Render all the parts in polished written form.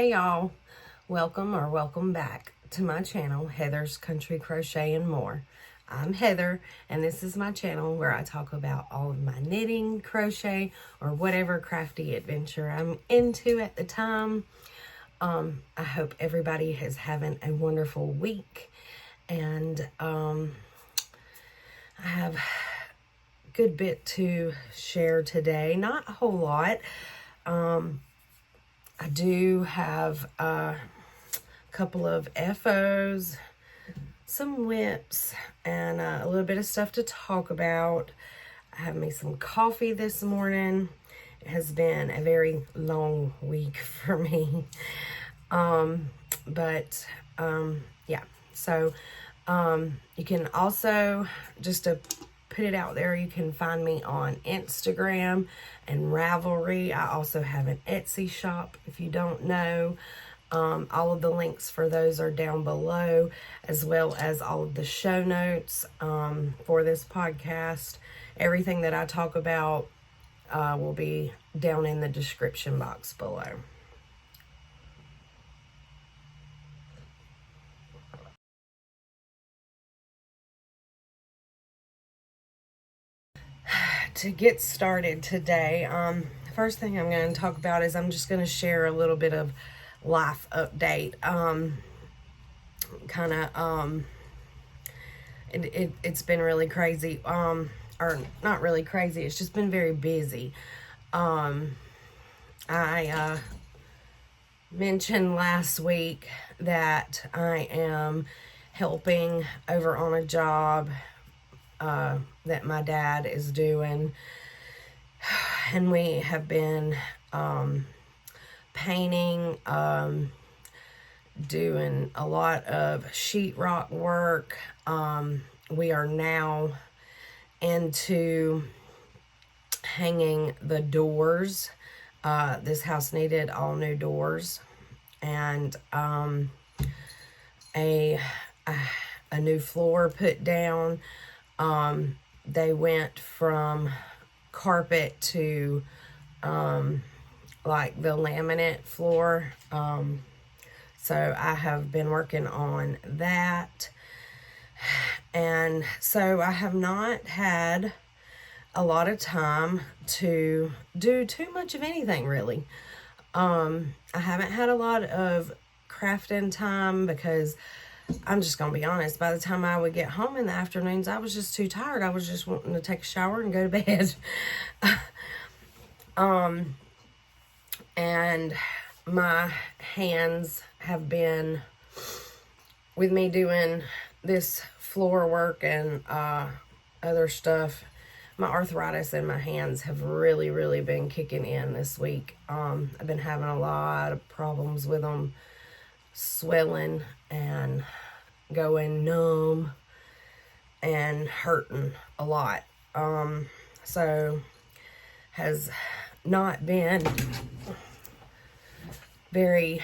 Hey y'all, welcome back to my channel, Heather's Country Crochet and More. I'm Heather, and this is my channel where I talk about all of my knitting, crochet, or whatever crafty adventure I'm into at the time. I hope everybody is having a wonderful week, and I have a good bit to share today. Not a whole lot. I do have a couple of FOs, some whips, and a little bit of stuff to talk about. I have me some coffee this morning. It has been a very long week for me. Yeah. So, you can also, just to put it out there, you can find me on Instagram and Ravelry. I also have an Etsy shop if you don't know. All of the links for those are down below, as well as all of the show notes for this podcast. Everything that I talk about will be down in the description box below. To get started today, first thing I'm going to talk about is I'm just going to share a little bit of life update. It's been really crazy, or not really crazy, it's just been very busy. I mentioned last week that I am helping over on a job that my dad is doing, and we have been painting, doing a lot of sheetrock work. We are now into hanging the doors. This house needed all new doors, and a new floor put down. They went from carpet to like the laminate floor. So I have been working on that, and so I have not had a lot of time to do too much of anything, really. I haven't had a lot of crafting time because I'm just gonna be honest, by the time I would get home in the afternoons, I was just too tired. I was just wanting to take a shower and go to bed. And my hands have been, with me doing this floor work and other stuff, my arthritis in my hands have really been kicking in this week. I've been having a lot of problems with them, swelling and going numb and hurting a lot. So has not been very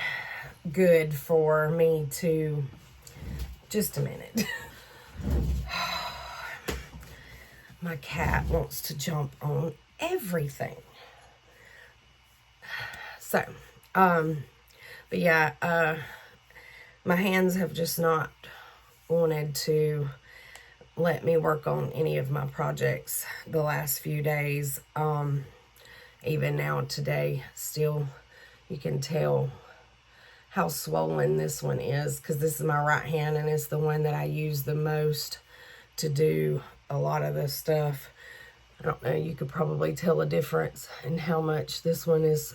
good for me to, just a minute. My cat wants to jump on everything. So, but yeah, my hands have just not wanted to let me work on any of my projects the last few days. Even now today, still, you can tell how swollen this one is, because this is my right hand and it's the one that I use the most to do a lot of this stuff. I don't know, you could probably tell a difference in how much this one is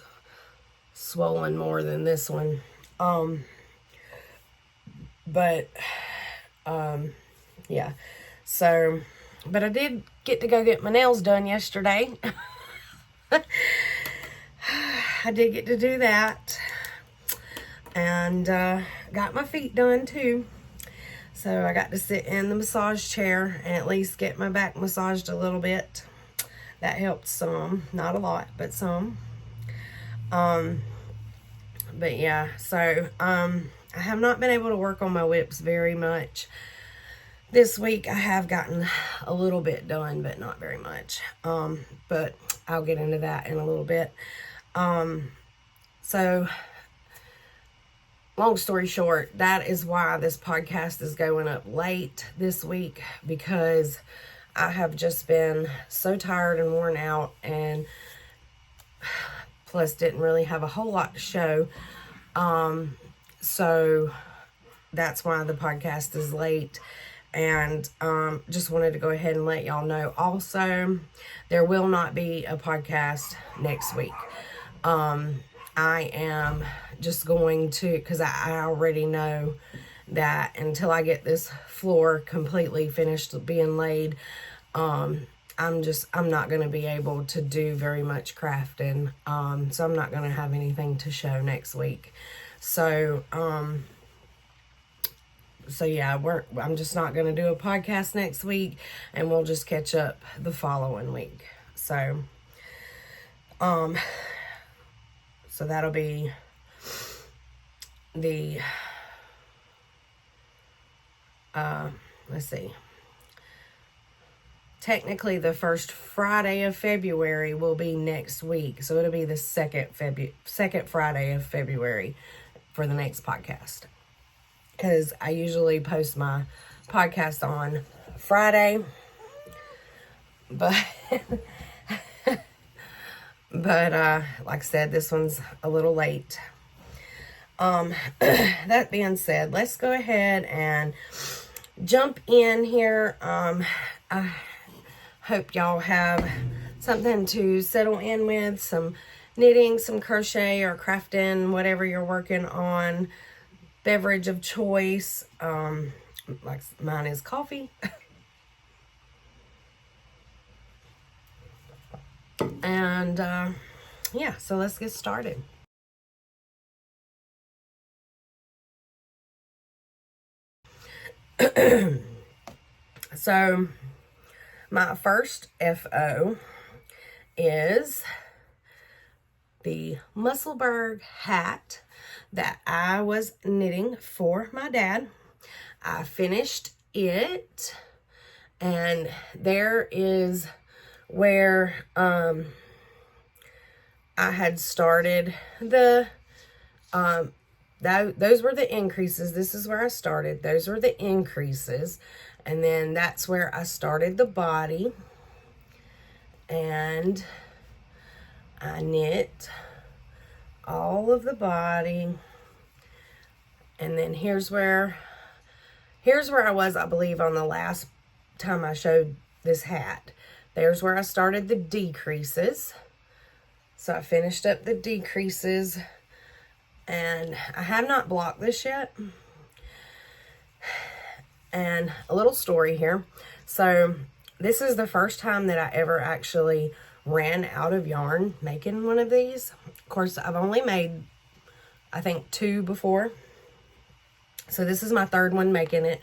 swollen more than this one. Yeah, so, but I did get to go get my nails done yesterday. I did get to do that, and got my feet done too. So I got to sit in the massage chair and at least get my back massaged a little bit. That helped some, not a lot, but some. But yeah, so I have not been able to work on my whips very much. This week I have gotten a little bit done, but not very much. But I'll get into that in a little bit. So long story short, that is why this podcast is going up late this week, because I have just been so tired and worn out, and plus didn't really have a whole lot to show. So that's why the podcast is late. And just wanted to go ahead and let y'all know also, there will not be a podcast next week. I am just going to, because I already know that until I get this floor completely finished being laid, I'm not going to be able to do very much crafting. So I'm not going to have anything to show next week. So yeah, I'm just not going to do a podcast next week, and we'll just catch up the following week. So that'll be the, let's see. Technically, the first Friday of February will be next week. So it'll be the second Friday of February for the next podcast. Because I usually post my podcast on Friday. But like I said, this one's a little late. That being said, let's go ahead and jump in here. I hope y'all have something to settle in with, some knitting, some crochet or crafting, whatever you're working on. Beverage of choice, like mine is coffee. And yeah, so let's get started. So my first FO is the Musselburgh hat that I was knitting for my dad. I finished it, and there is where I had started the those were the increases. This is where I started. Those were the increases, and then that's where I started the body, and I knit all of the body, and then here's where I was, I believe, on the last time I showed this hat. There's where I started the decreases. So I finished up the decreases, and I have not blocked this yet. And a little story here. So this is the first time that I ever actually ran out of yarn making one of these. Of course, I've only made, I think, 2 before. So this is my 3rd one making it.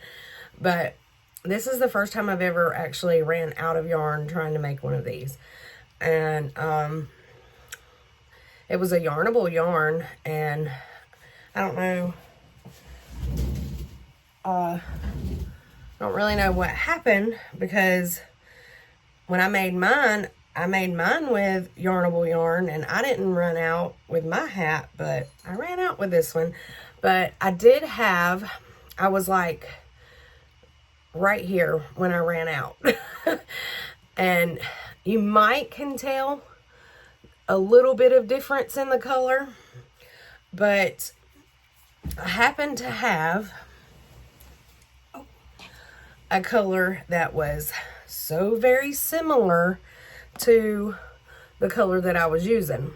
But this is the first time I've ever actually ran out of yarn trying to make one of these. And it was a yarnable yarn, and I don't know, I don't really know what happened, because when I made mine with yarnable yarn, and I didn't run out with my hat, but I ran out with this one. But I was like right here when I ran out. And you might can tell a little bit of difference in the color, but I happen to have a color that was so very similar to the color that I was using.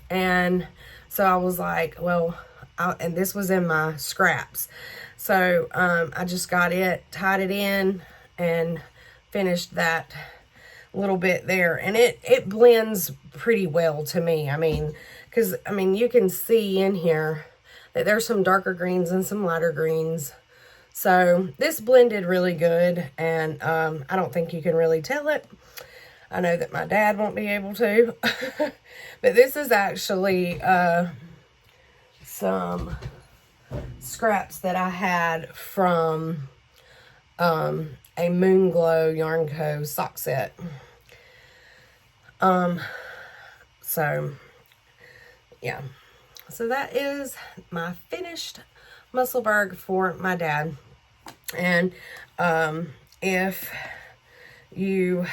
And so I was like, well, and this was in my scraps. So I just got it, tied it in, and finished that little bit there. And it blends pretty well to me. I mean, because, I mean, you can see in here that there's some darker greens and some lighter greens. So this blended really good, and I don't think you can really tell it. I know that my dad won't be able to. But this is actually some scraps that I had from a Moonglow Yarn Co. sock set. So, yeah. So that is my finished Musselburgh for my dad. And if you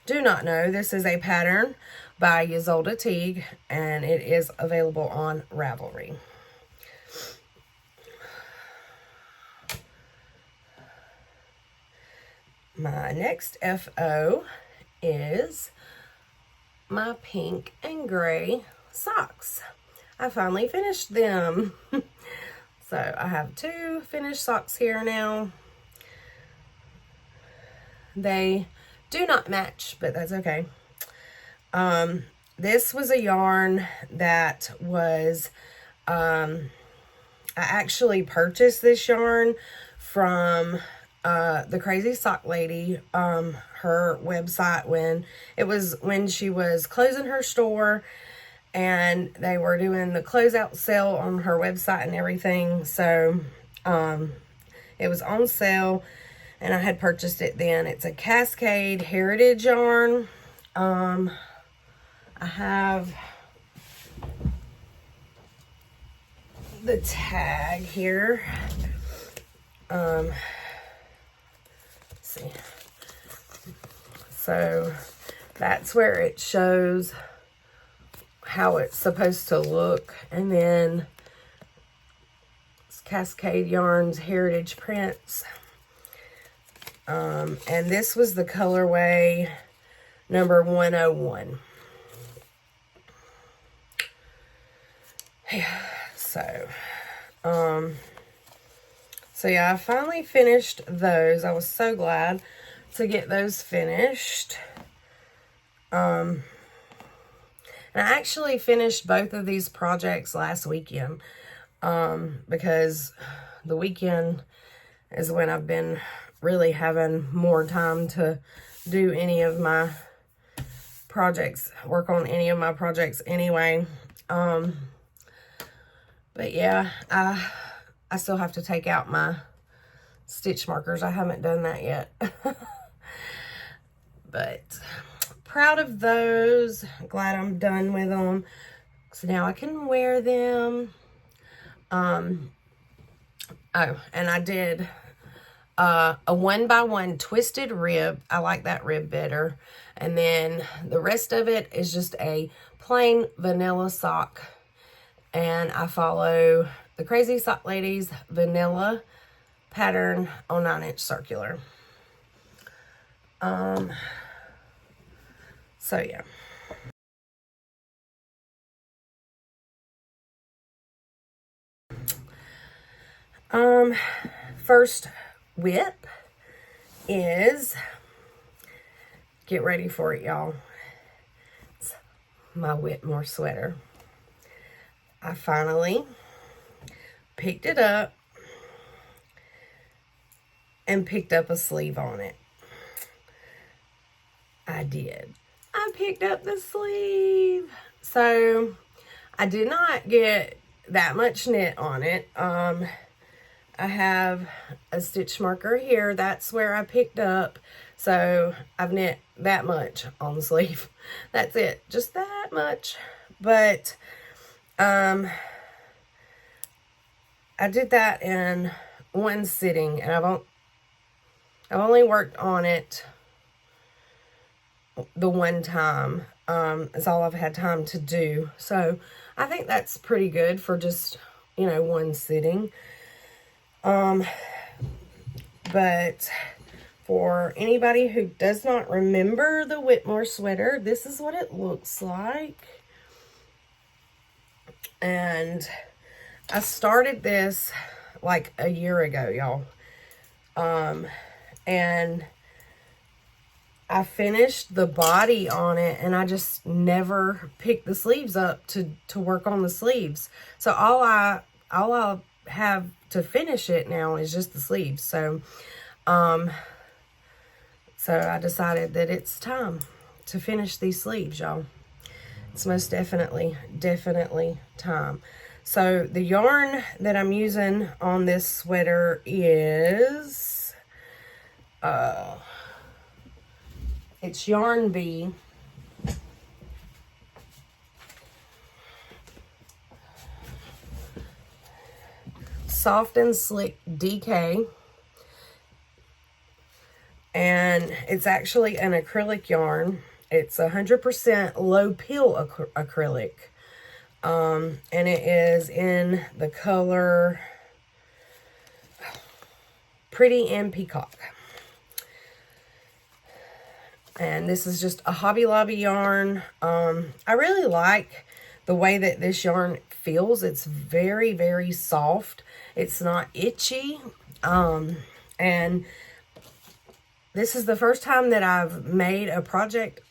do not know, this is a pattern by Ysolda Teague, and it is available on Ravelry. My next FO is my pink and gray socks. I finally finished them. So I have 2 finished socks here now. They do not match, but that's okay. This was a yarn that was, I actually purchased this yarn from the Crazy Sock Lady, her website, when she was closing her store, and they were doing the closeout sale on her website and everything. So it was on sale, and I had purchased it then. It's a Cascade Heritage yarn. I have the tag here. Let's see. So that's where it shows how it's supposed to look. And then it's Cascade Yarns Heritage Prints. And this was the colorway number 101. So yeah, I finally finished those. I was so glad to get those finished. And I actually finished both of these projects last weekend, because the weekend is when I've been really having more time to do any of my projects, work on any of my projects anyway. But yeah, I still have to take out my stitch markers. I haven't done that yet. But proud of those. Glad I'm done with them. So now I can wear them. Oh, and I did a 1x1 twisted rib. I like that rib better. And then the rest of it is just a plain vanilla sock. And I follow the Crazy Sock Lady's vanilla pattern on 9-inch circular. So yeah. First whip is, get ready for it, y'all. It's my Whitmore sweater. I finally picked it up and picked up a sleeve on it. I did. I picked up the sleeve. So I did not get that much knit on it. I have a stitch marker here. That's where I picked up. So I've knit that much on the sleeve. That's it. Just that much. But I did that in one sitting, and I've only worked on it the one time. It's all I've had time to do. So I think that's pretty good for just, one sitting. But for anybody who does not remember the Whitmore sweater, this is what it looks like. And I started this like a year ago, y'all. And I finished the body on it, and I just never picked the sleeves up to work on the sleeves. So all I have to finish it now is just the sleeves. So I decided that it's time to finish these sleeves, y'all. It's most definitely time. So the yarn that I'm using on this sweater is it's Yarn Bee. Soft and Slick DK. And it's actually an acrylic yarn. It's 100% low peel acrylic. And it is in the color Pretty and Peacock. And this is just a Hobby Lobby yarn. I really like the way that this yarn feels. It's very, very soft. It's not itchy. And this is the first time that I've made a project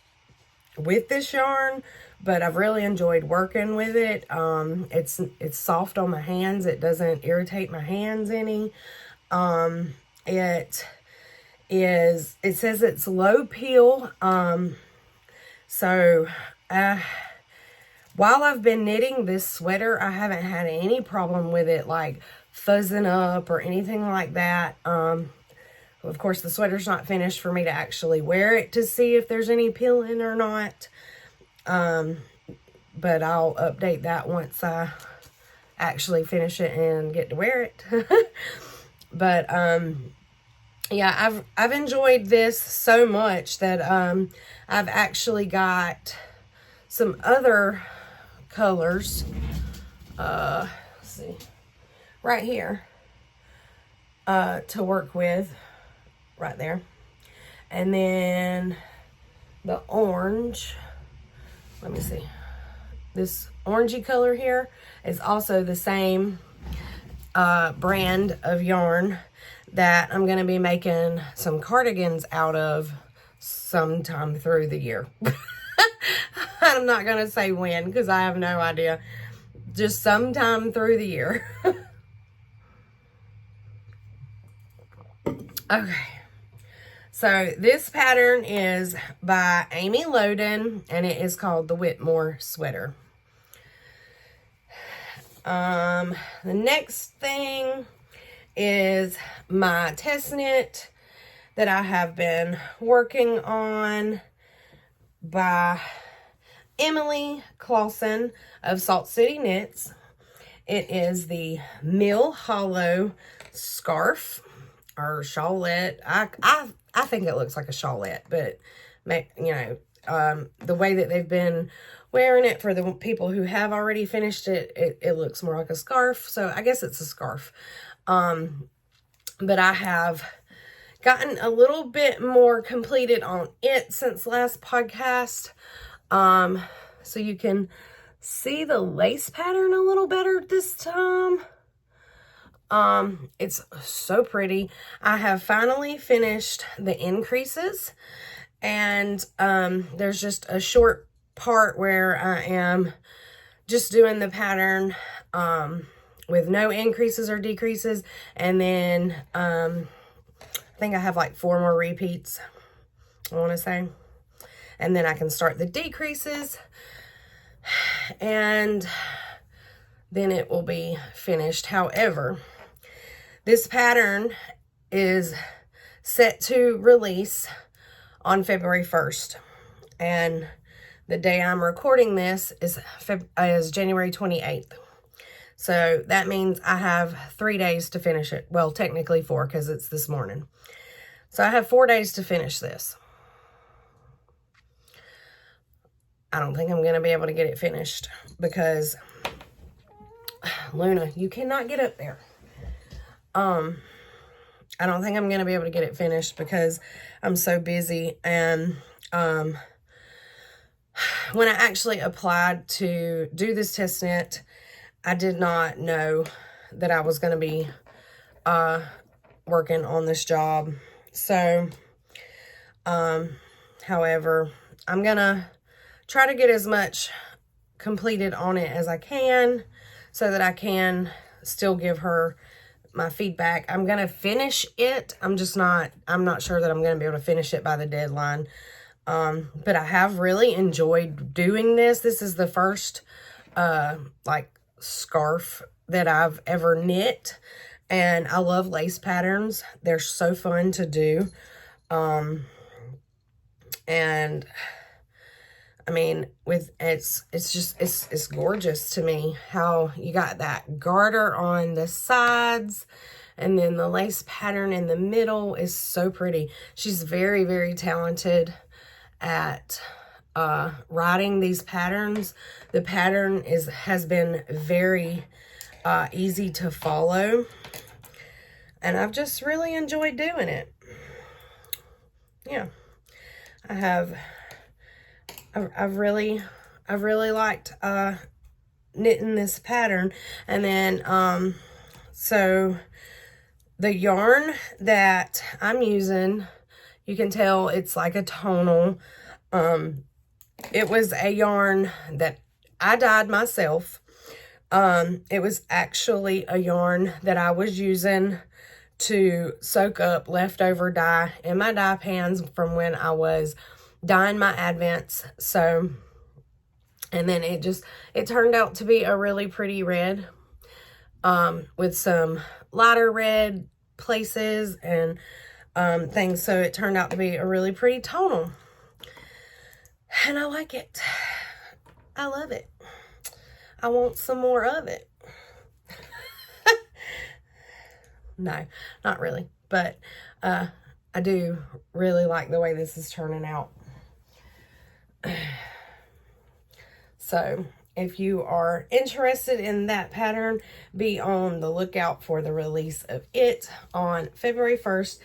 with this yarn, but I've really enjoyed working with it. It's soft on my hands. It doesn't irritate my hands any. It says it's low peel. So while I've been knitting this sweater, I haven't had any problem with it like fuzzing up or anything like that. Of course, the sweater's not finished for me to actually wear it to see if there's any peeling or not. But I'll update that once I actually finish it and get to wear it. But, yeah, I've enjoyed this so much that, I've actually got some other colors, let's see, right here, to work with, right there. And then the orange, let me see, this orangey color here is also the same brand of yarn that I'm going to be making some cardigans out of sometime through the year. I'm not going to say when because I have no idea. Just sometime through the year. Okay. So this pattern is by Amy Loden and it is called the Whitmore Sweater. The next thing is my test knit that I have been working on by Emily Clausen of Salt City Knits. It is the Mill Hollow scarf or shawlette. I think it looks like a shawlette, but you know, the way that they've been wearing it for the people who have already finished it, it looks more like a scarf. So I guess it's a scarf. But I have gotten a little bit more completed on it since last podcast. So you can see the lace pattern a little better this time. It's so pretty. I have finally finished the increases and, there's just a short part where I am just doing the pattern, with no increases or decreases. And then, I think I have like 4 more repeats, I want to say. And then I can start the decreases and then it will be finished. However, this pattern is set to release on February 1st. And the day I'm recording this is January 28th. So that means I have 3 days to finish it. Well, technically 4 because it's this morning. So I have 4 days to finish this. I don't think I'm going to be able to get it finished because Luna, you cannot get up there. I don't think I'm going to be able to get it finished because I'm so busy. And, when I actually applied to do this test knit, I did not know that I was going to be, working on this job. So, however, I'm going to try to get as much completed on it as I can so that I can still give her my feedback. I'm going to finish it. I'm not sure that I'm going to be able to finish it by the deadline. But I have really enjoyed doing this. This is the first, like scarf that I've ever knit. And I love lace patterns. They're so fun to do. And I mean, it's gorgeous to me how you got that garter on the sides, and then the lace pattern in the middle is so pretty. She's very, very talented at writing these patterns. The pattern has been very easy to follow, and I've just really enjoyed doing it. Yeah, I've really liked knitting this pattern. And then so the yarn that I'm using, you can tell it's like a tonal. It was a yarn that I dyed myself. It was actually a yarn that I was using to soak up leftover dye in my dye pans from when I was dyeing my advents. So, and then it turned out to be a really pretty red, with some lighter red places and things. So it turned out to be a really pretty tonal, and I like it. I love it. I want some more of it. No, not really, but I do really like the way this is turning out. So if you are interested in that pattern, be on the lookout for the release of it on February 1st.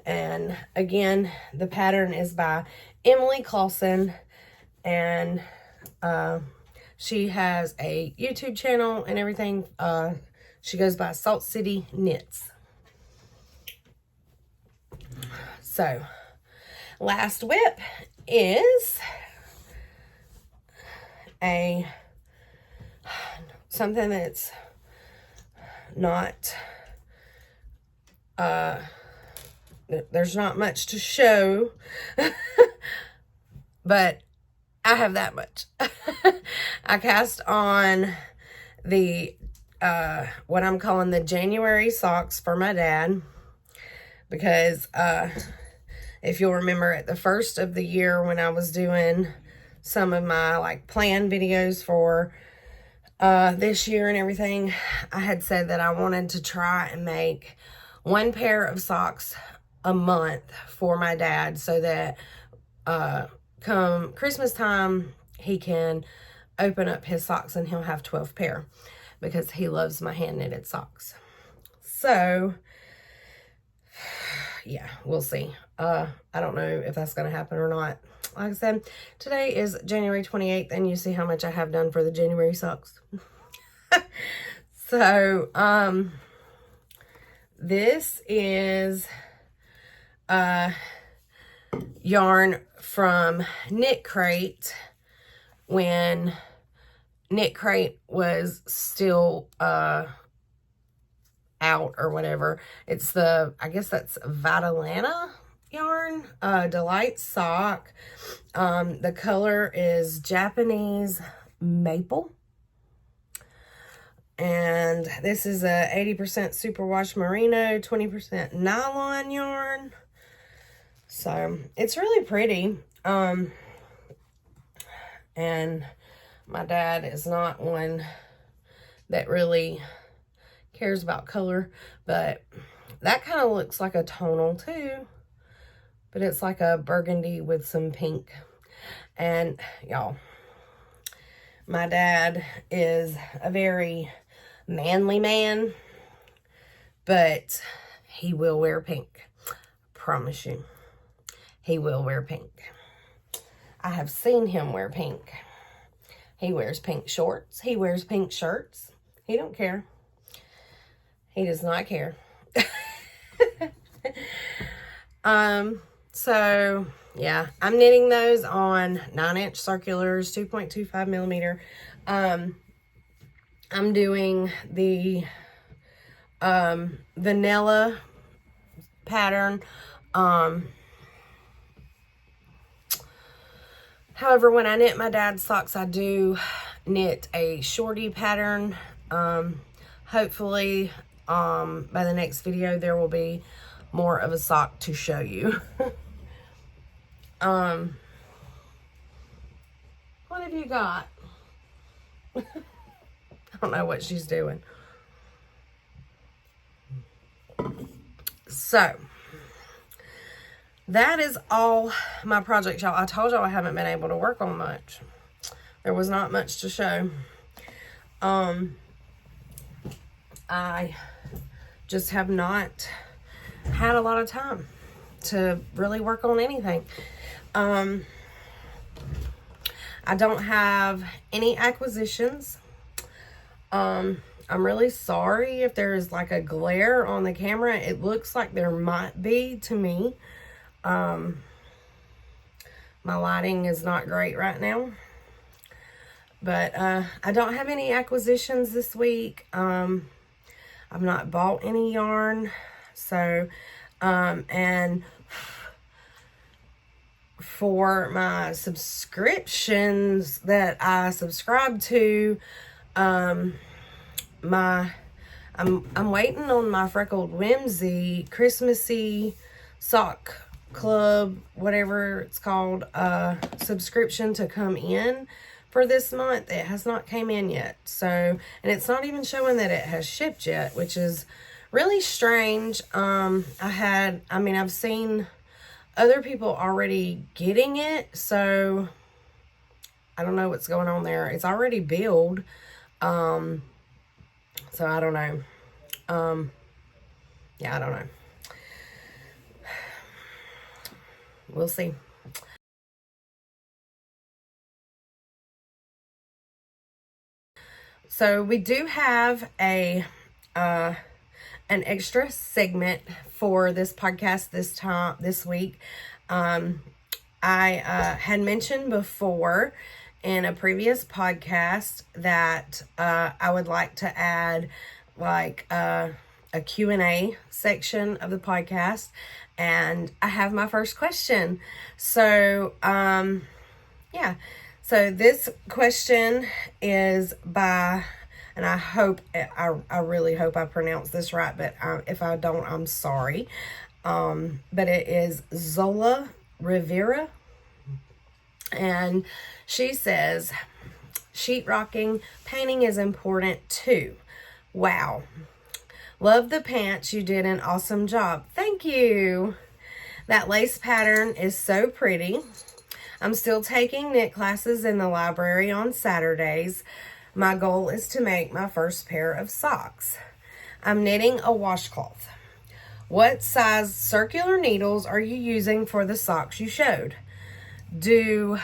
And again, the pattern is by Emily Clausen, and she has a YouTube channel and everything. She goes by Salt City Knits. So, last whip is something that's not, there's not much to show, but I have that much. I cast on the, what I'm calling the January socks for my dad, because, if you'll remember at the first of the year when I was doing some of my like plan videos for this year and everything, I had said that I wanted to try and make one pair of socks a month for my dad, so that come Christmas time he can open up his socks and he'll have 12 pair, because he loves my hand knitted socks. So yeah, we'll see. I don't know if that's going to happen or not. Like I said, today is January 28th, and you see how much I have done for the January socks. So, this is yarn from Knit Crate when Knit Crate was still out or whatever. It's the, I guess that's Vitalana yarn, Delight sock. The color is Japanese Maple, and this is a 80% superwash merino, 20% nylon yarn. So it's really pretty. And my dad is not one that really cares about color, but that kind of looks like a tonal too, but it's like a burgundy with some pink. And y'all, my dad is a very manly man, but he will wear pink. Promise you, he will wear pink. I have seen him wear pink. He wears pink shorts. He wears pink shirts. He don't care. He does not care. So yeah, I'm knitting those on 9-inch circulars, 2.25 millimeter. I'm doing the vanilla pattern. However, when I knit my dad's socks, I do knit a shorty pattern. Hopefully, by the next video, there will be more of a sock to show you. have you got? I don't know what she's doing. So, that is all my projects, y'all. I told y'all I haven't been able to work on much. There was not much to show. I just have not had a lot of time to really work on anything. I don't have any acquisitions. I'm really sorry if there's like a glare on the camera. It looks like there might be to me. My lighting is not great right now. But I don't have any acquisitions this week. I've not bought any yarn. So, and for my subscriptions that I subscribe to, I'm waiting on my Freckled Whimsy Christmassy sock club, whatever it's called, subscription to come in for this month. It has not came in yet. So, and it's not even showing that it has shipped yet, which is really strange. I've seen other people already getting it, so I don't know what's going on there. It's already billed. So I don't know. Yeah, I don't know. We'll see. So we do have an extra segment for this podcast this week. I had mentioned before in a previous podcast that I would like to add like a Q&A section of the podcast, and I have my first question. So yeah. So this question is by, and I really hope I pronounced this right, but if I don't, I'm sorry. But it is Zola Rivera. And she says, sheetrocking, painting is important too. Wow. Love the pants. You did an awesome job. Thank you. That lace pattern is so pretty. I'm still taking knit classes in the library on Saturdays. My goal is to make my first pair of socks. I'm knitting a washcloth. What size circular needles are you using for the socks you showed? Do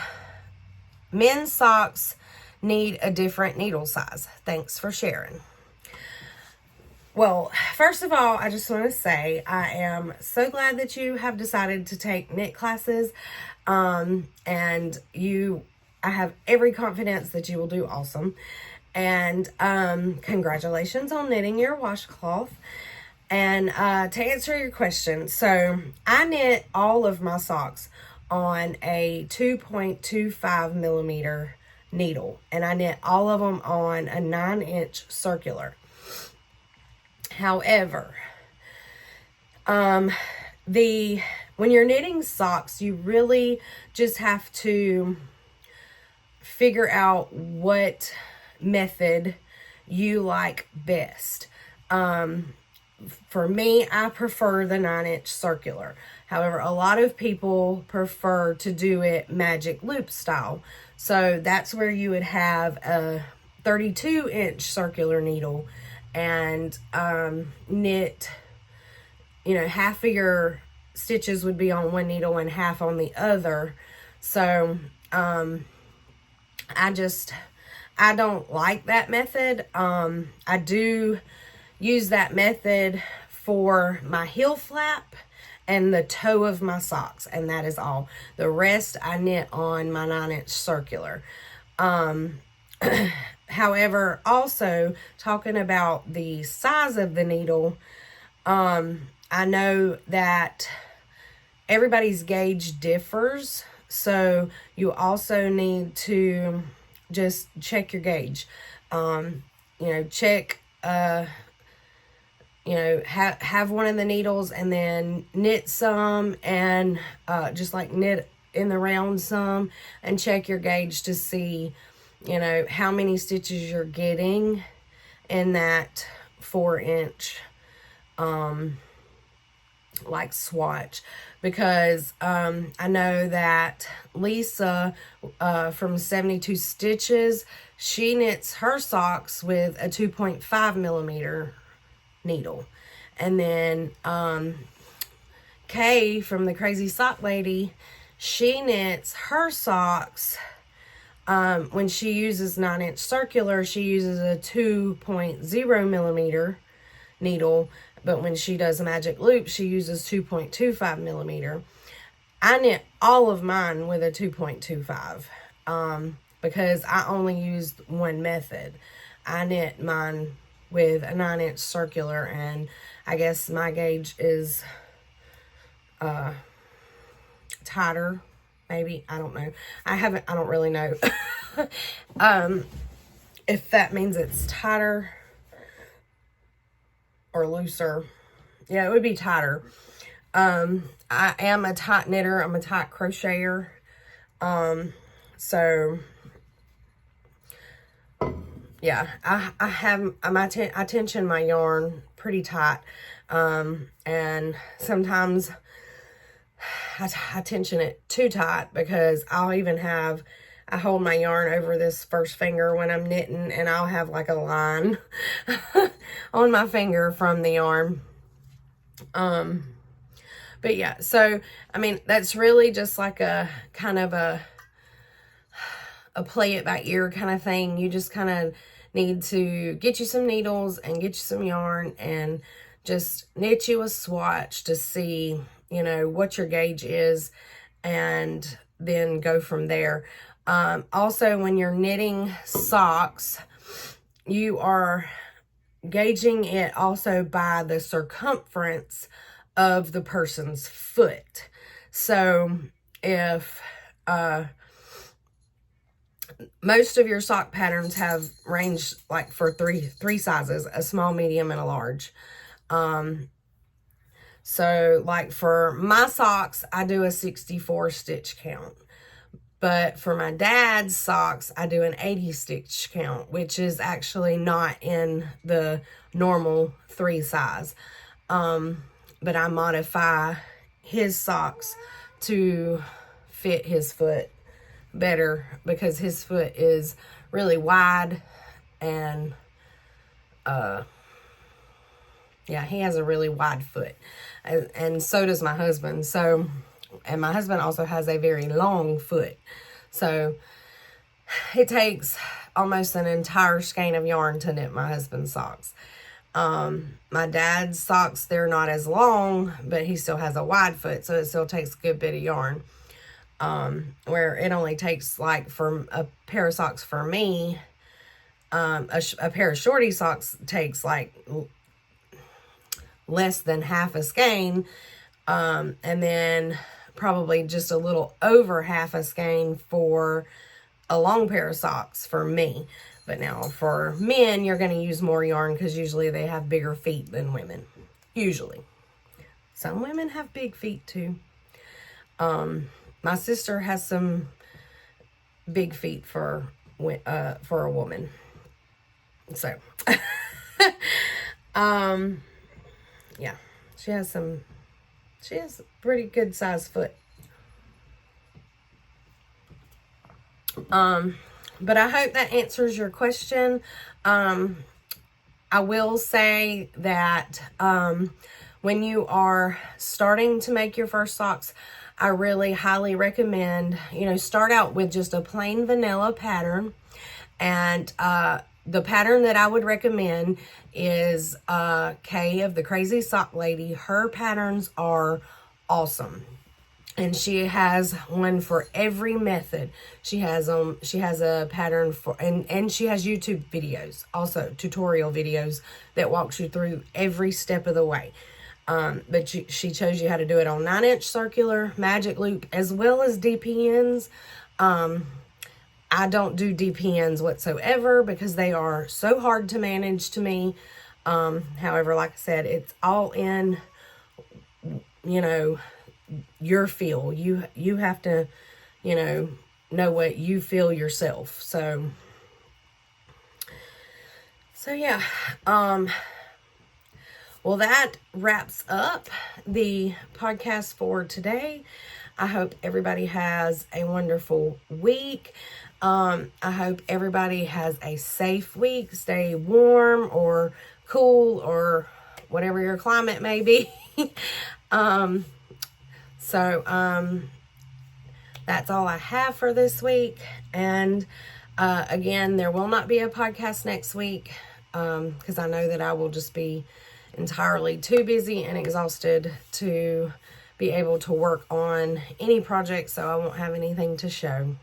men's socks need a different needle size? Thanks for sharing. Well, first of all, I just want to say I am so glad that you have decided to take knit classes. And I have every confidence that you will do awesome. And, congratulations on knitting your washcloth. And, to answer your question, so I knit all of my socks on a 2.25 millimeter needle, and I knit all of them on a 9-inch circular. However, when you're knitting socks, you really just have to figure out what method you like best. For me, I prefer the 9-inch circular. However, a lot of people prefer to do it magic loop style. So that's where you would have a 32-inch circular needle and knit, half of your stitches would be on one needle and half on the other. So I don't like that method. I do use that method for my heel flap and the toe of my socks, and that is all. The rest I knit on my 9-inch circular. However, also talking about the size of the needle, I know that everybody's gauge differs, so you also need to just check your gauge. Check, have one of the needles and then knit some and just like knit in the round some and check your gauge to see, you know, how many stitches you're getting in that 4-inch like swatch, because I know that Lisa from 72 Stitches, she knits her socks with a 2.5 millimeter needle, and then Kay from the Crazy Sock Lady, she knits her socks when she uses 9-inch circular, she uses a 2.0 millimeter needle, but when she does a magic loop, she uses 2.25 millimeter. I knit all of mine with a 2.25 because I only used one method. I knit mine with a 9-inch circular, and I guess my gauge is tighter, maybe. I don't know. I don't really know if that means it's tighter or looser. Yeah, it would be tighter. I am a tight knitter. I'm a tight crocheter. So yeah, I tension my yarn pretty tight. And sometimes I tension it too tight, because I hold my yarn over this first finger when I'm knitting, and I'll have like a line on my finger from the yarn. But yeah, so, I mean, that's really just like a kind of a play it by ear kind of thing. You just kind of need to get you some needles and get you some yarn and just knit you a swatch to see, you know, what your gauge is, and then go from there. Also, when you're knitting socks, you are gauging it also by the circumference of the person's foot. So if most of your sock patterns have range like for three sizes, a small, medium, and a large. So like for my socks, I do a 64 stitch count. But for my dad's socks, I do an 80 stitch count, which is actually not in the normal 3 size. But I modify his socks to fit his foot better, because his foot is really wide, and yeah, he has a really wide foot, and so does my husband. So, and my husband also has a very long foot. So it takes almost an entire skein of yarn to knit my husband's socks. My dad's socks, they're not as long, but he still has a wide foot, so it still takes a good bit of yarn. Where it only takes, like, for a pair of socks for me, a pair of shorty socks takes like less than half a skein, and then probably just a little over half a skein for a long pair of socks for me. But now for men, you're going to use more yarn, because usually they have bigger feet than women. Usually. Some women have big feet too. My sister has some big feet for a woman. So, yeah, she has a pretty good sized foot. But I hope that answers your question. I will say that, when you are starting to make your first socks, I really highly recommend, start out with just a plain vanilla pattern. And the pattern that I would recommend is Kay of the Crazy Sock Lady. Her patterns are awesome. And she has one for every method. She has a pattern for, and she has YouTube videos, also tutorial videos that walks you through every step of the way. But she shows you how to do it on 9-inch circular, magic loop, as well as DPNs. I don't do DPNs whatsoever, because they are so hard to manage to me. However, like I said, it's all in, your feel. You have to, you know what you feel yourself. So yeah. Well, that wraps up the podcast for today. I hope everybody has a wonderful week. I hope everybody has a safe week. Stay warm or cool or whatever your climate may be. That's all I have for this week. And again, there will not be a podcast next week because I know that I will just be entirely too busy and exhausted to be able to work on any project, so I won't have anything to show.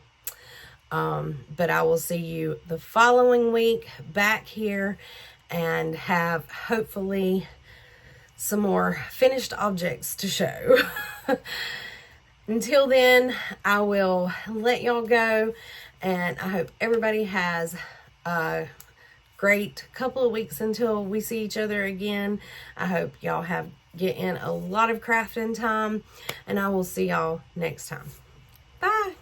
But I will see you the following week back here and have hopefully some more finished objects to show. Until then, I will let y'all go, and I hope everybody has a great couple of weeks until we see each other again. I hope y'all get in a lot of crafting time, and I will see y'all next time. Bye.